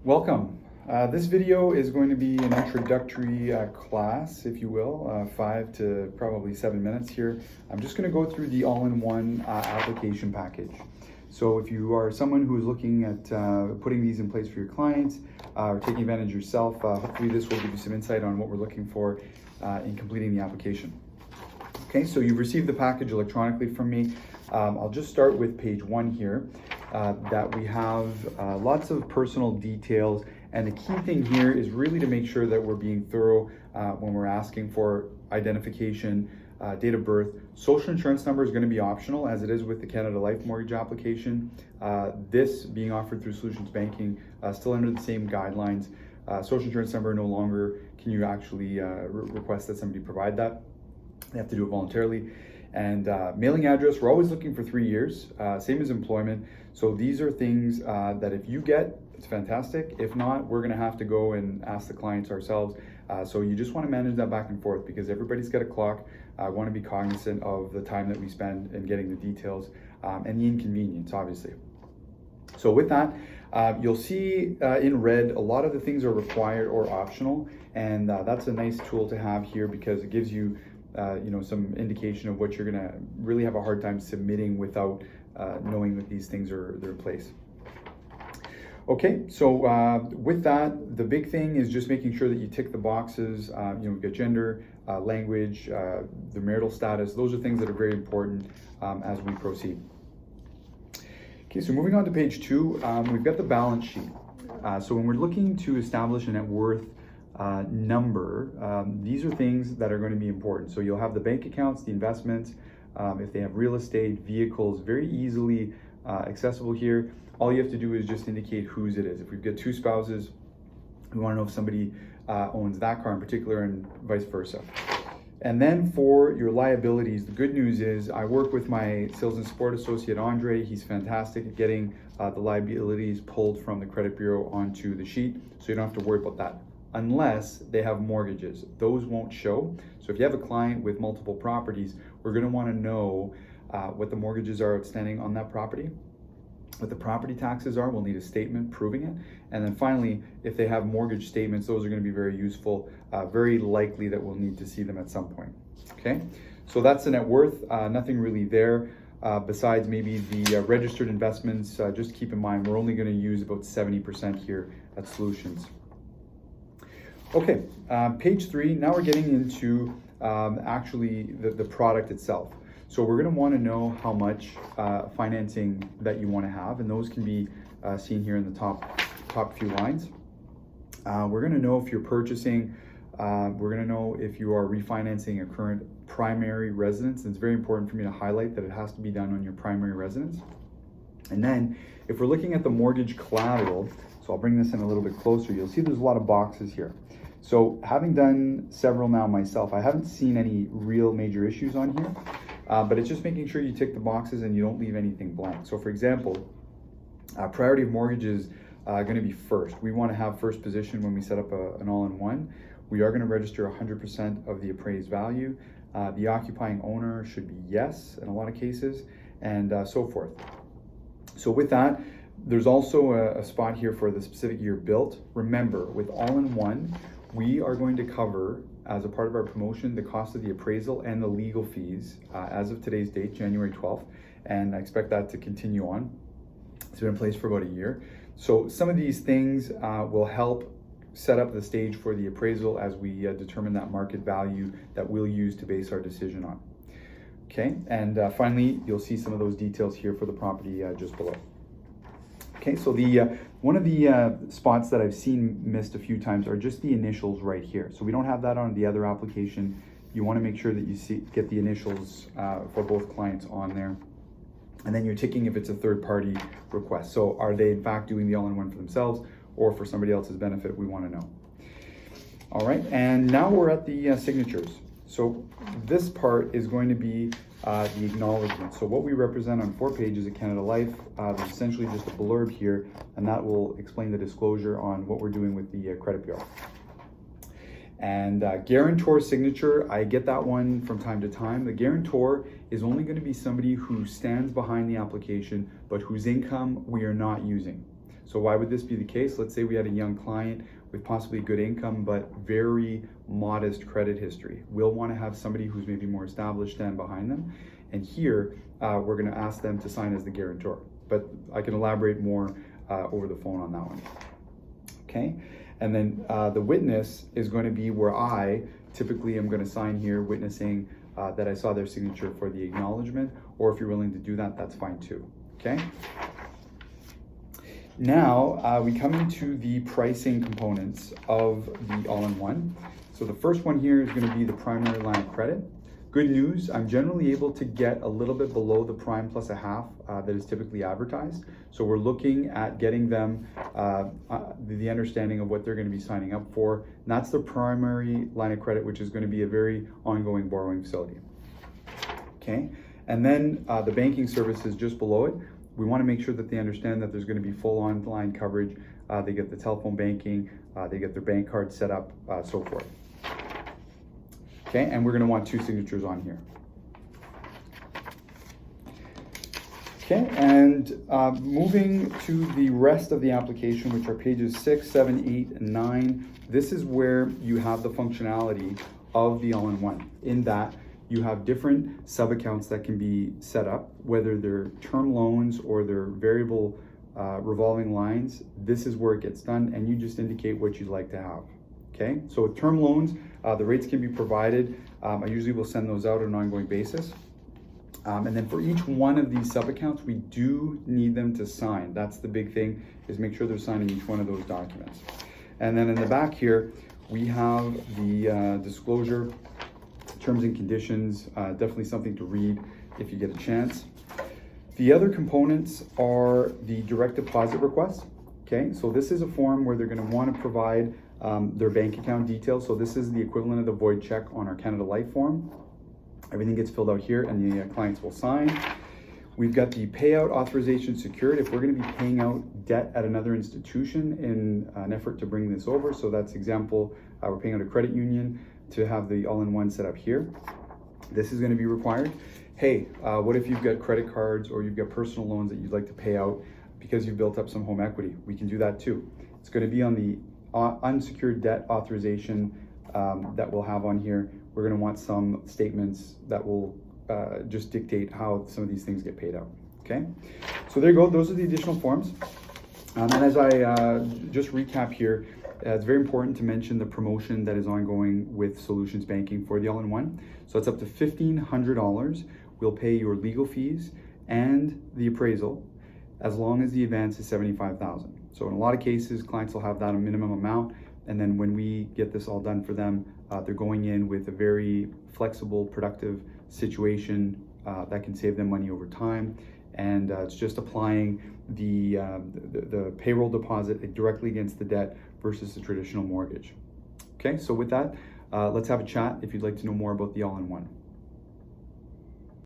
Welcome. This video is going to be an introductory class, if you will, 5 to probably 7 minutes here. I'm just going to go through the all-in-one application package. So if you are someone who is looking at putting these in place for your clients or taking advantage yourself, hopefully this will give you some insight on what we're looking for in completing the application. Okay, so you've received the package electronically from me. I'll just start with page 1 here. That we have lots of personal details, and the key thing here is really to make sure that we're being thorough when we're asking for identification, date of birth. Social insurance number is going to be optional, as it is with the Canada Life mortgage application. This being offered through Solutions Banking, still under the same guidelines. Social insurance number, no longer can you actually request that somebody provide that. They have to do it voluntarily. And mailing address, we're always looking for 3 years, same as employment. So these are things that if you get, it's fantastic. If not, we're gonna have to go and ask the clients ourselves. So you just wanna manage that back and forth because everybody's got a clock. I wanna be cognizant of the time that we spend in getting the details and the inconvenience, obviously. So with that, you'll see in red, a lot of the things are required or optional. And that's a nice tool to have here because it gives you some indication of what you're gonna really have a hard time submitting without knowing that these things they're in place. Okay, so with that, the big thing is just making sure that you tick the boxes. We've got gender, language, the marital status. Those are things that are very important as we proceed. Okay, so moving on to page 2, we've got the balance sheet. So when we're looking to establish a net worth number, these are things that are going to be important. So you'll have the bank accounts, the investments, if they have real estate, vehicles, very easily accessible here. All you have to do is just indicate whose it is. If we've got 2 spouses, we want to know if somebody owns that car in particular and vice versa. And then for your liabilities, the good news is I work with my sales and support associate, Andre. He's fantastic at getting the liabilities pulled from the credit bureau onto the sheet, so you don't have to worry about that. Unless they have mortgages, those won't show. So if you have a client with multiple properties, we're going to want to know what the mortgages are outstanding on that property, what the property taxes are. We'll need a statement proving it. And then finally, if they have mortgage statements, those are going to be very useful. Very likely that we'll need to see them at some point. Okay, so that's the net worth. Nothing really there besides maybe the registered investments. Just keep in mind, we're only going to use about 70% here at Solutions. Okay, page 3, now we're getting into actually the product itself. So we're gonna wanna know how much financing that you wanna have, and those can be seen here in the top few lines. We're gonna know if you're purchasing, we're gonna know if you are refinancing a current primary residence. And it's very important for me to highlight that it has to be done on your primary residence. And then if we're looking at the mortgage collateral, so I'll bring this in a little bit closer, you'll see there's a lot of boxes here. So having done several now myself, I haven't seen any real major issues on here, but it's just making sure you tick the boxes and you don't leave anything blank. So for example, priority of mortgage is going to be first. We want to have first position when we set up an all-in-one. We are going to register 100% of the appraised value. The occupying owner should be yes in a lot of cases, and so forth. So with that, there's also a spot here for the specific year built. Remember, with all-in-one, we are going to cover, as a part of our promotion, the cost of the appraisal and the legal fees as of today's date, January 12th, and I expect that to continue on. It's been in place for about a year. So some of these things will help set up the stage for the appraisal as we determine that market value that we'll use to base our decision on. Okay, and finally, you'll see some of those details here for the property just below. Okay, so one of the spots that I've seen missed a few times are just the initials right here. So we don't have that on the other application. You want to make sure that you get the initials for both clients on there. And then you're ticking if it's a third-party request. So are they in fact doing the all-in-one for themselves or for somebody else's benefit? We want to know. All right, and now we're at the signatures. So this part is going to be the acknowledgement. So what we represent on 4 pages at Canada Life, there's essentially just a blurb here, and that will explain the disclosure on what we're doing with the credit bureau. And guarantor signature, I get that one from time to time. The guarantor is only going to be somebody who stands behind the application, but whose income we are not using. So why would this be the case? Let's say we had a young client with possibly good income, but very modest credit history. We'll want to have somebody who's maybe more established stand behind them. And here, we're going to ask them to sign as the guarantor. But I can elaborate more over the phone on that one. Okay, and then the witness is going to be where I typically am going to sign here, witnessing that I saw their signature for the acknowledgement, or if you're willing to do that, that's fine too. Okay. Now we come into the pricing components of the all-in-one. So the first one here is going to be the primary line of credit. Good news, I'm generally able to get a little bit below the prime plus a half that is typically advertised. So we're looking at getting them the understanding of what they're going to be signing up for. And that's the primary line of credit, which is going to be a very ongoing borrowing facility. Okay, and then the banking services just below it. We want to make sure that they understand that there's going to be full online coverage. They get the telephone banking, they get their bank card set up, so forth. Okay, and we're going to want 2 signatures on here. Okay, and moving to the rest of the application, which are pages 6, 7, 8, and 9. This is where you have the functionality of the all-in-one, in that you have different sub-accounts that can be set up, whether they're term loans or they're variable revolving lines. This is where it gets done, and you just indicate what you'd like to have. Okay, so with term loans, the rates can be provided. I usually will send those out on an ongoing basis. And then for each one of these sub-accounts, we do need them to sign. That's the big thing, is make sure they're signing each one of those documents. And then in the back here, we have the disclosure, terms and conditions, definitely something to read if you get a chance. The other components are the direct deposit request. Okay, so this is a form where they're going to want to provide their bank account details. So this is the equivalent of the void check on our Canada Life form. Everything gets filled out here and the clients will sign. We've got the payout authorization secured if we're going to be paying out debt at another institution in an effort to bring this over. So that's example, we're paying out a credit union to have the all-in-one set up here. This is going to be required. Hey, what if you've got credit cards or you've got personal loans that you'd like to pay out because you've built up some home equity? We can do that too. It's going to be on the unsecured debt authorization that we'll have on here. We're going to want some statements that will just dictate how some of these things get paid out. Okay, so there you go. Those are the additional forms. And as I just recap here, it's very important to mention the promotion that is ongoing with Solutions Banking for the all-in-one. So it's up to $1,500. We'll pay your legal fees and the appraisal as long as the advance is $75,000. So in a lot of cases, clients will have that a minimum amount, and then when we get this all done for them, they're going in with a very flexible, productive situation that can save them money over time. And it's just applying the payroll deposit directly against the debt versus the traditional mortgage. Okay, so with that, let's have a chat if you'd like to know more about the all-in-one.